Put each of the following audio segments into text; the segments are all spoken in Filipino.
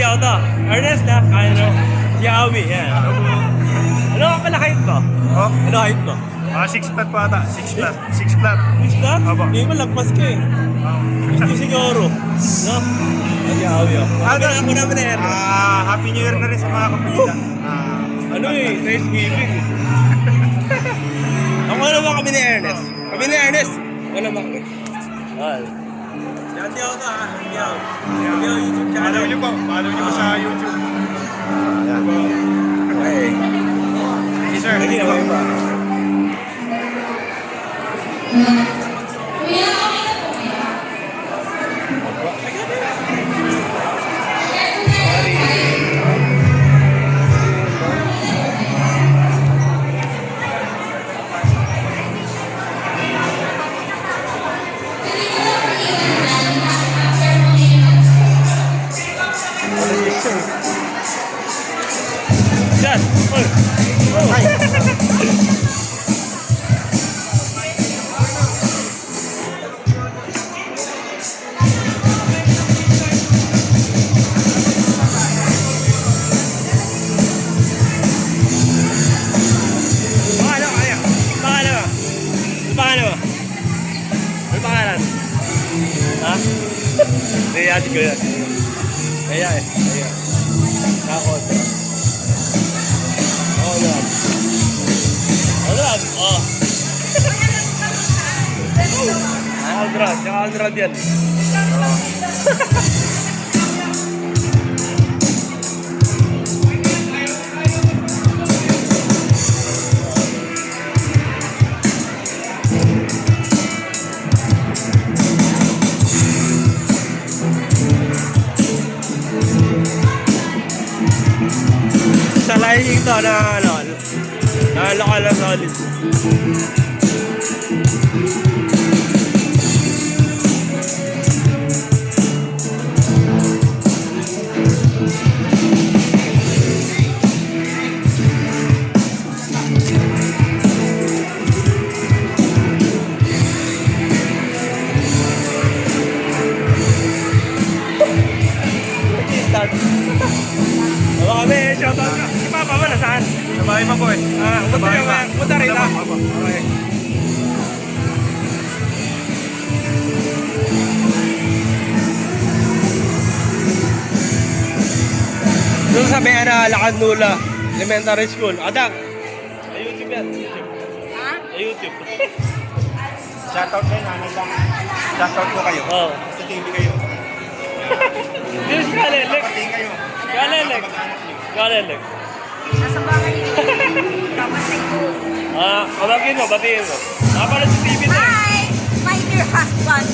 ako to. Ernest na, kaya no. Si Awi, yan. Ano ka pala height mo? Oh, Ano height mo? 6 flat po ata. 6 flat. 6 flat. Which na? Opo. Hindi mo lagpas ka eh. Gusto siguro. No? Si Awi ako. Ako naman na Ernest. Happy New Year na rin sa mga kapatid. Ano eh, Thanksgiving. Ako naman kami ni Ernest. Kami ni Ernest. Ako naman kami. Well. Hindi ako to ha. Hindi ako. Hindi ako YouTube channel. Follow niyo po. Follow niyo po sa YouTube. Yan. Okay. Yes, sir. Lagi na kayo ba? Yan! Ha? Niyayati ko yan. Kaya eh. Kaya. Nakakontra. Oo lang. Oo lang. Oo. Aldrad. Yung Aldrad yan. Sa lighting to na ano, na local na solid. Wala kami, shoutout ka. Si Papa mo, nasaan? Sa bahay pa po eh. Punta rin ha? Okay. Doon sa may Lakad Nula Elementary School. Adak! Sa YouTube yan. Ha? Sa YouTube. Shoutout kayo, nanay lang. Shoutout po kayo. Oo. Sa TV kayo. This is Galelek. Pati kayo. Galelek. Galelek. Nasa bahay yun. Kamatay ko. Kamagin mo, batiin mo. Nakapala sa TV na. Hi! My dear husband.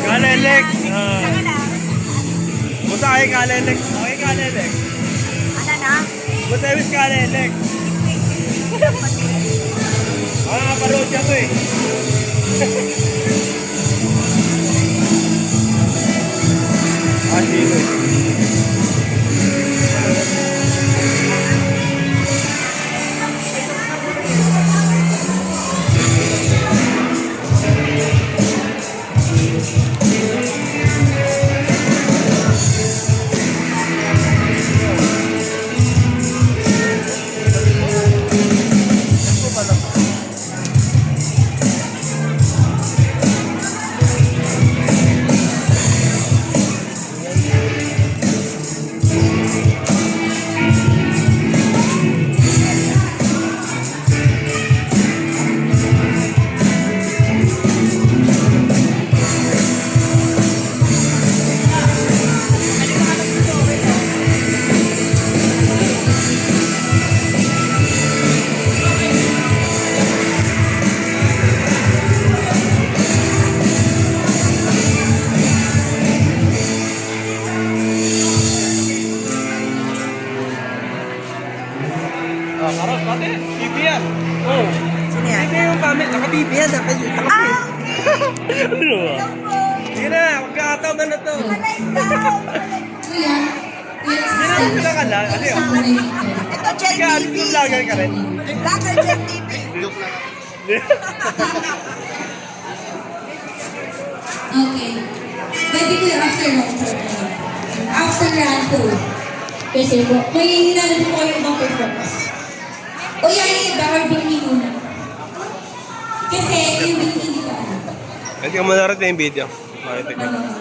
Galelek. Saka na. Buta kayo Galelek. Okay, Galelek. Ano na? Buta yung Galelek. Nakaparood siya to eh. Sino eh. Karos, pati. TV yan. Oo. Sino yan? TV yung gamit. Naka-TV yan. Naka-TV. Ah! Ano ba? Sige na, magkakataon na to. Kuya, Hindi na ako lang ala. Ano yun? Ito, Jen Kaya ano TV. yung vlogger ka rin? Vlogger Jen TV. okay. Pwede ko yung after long term. True. Kasi po, may nilalaro po kayo ibang performance. O yan yung iba or Bini muna. Kasi yung Bini hindi pa alam. Hindi ko manarap na yung video. Makita ko.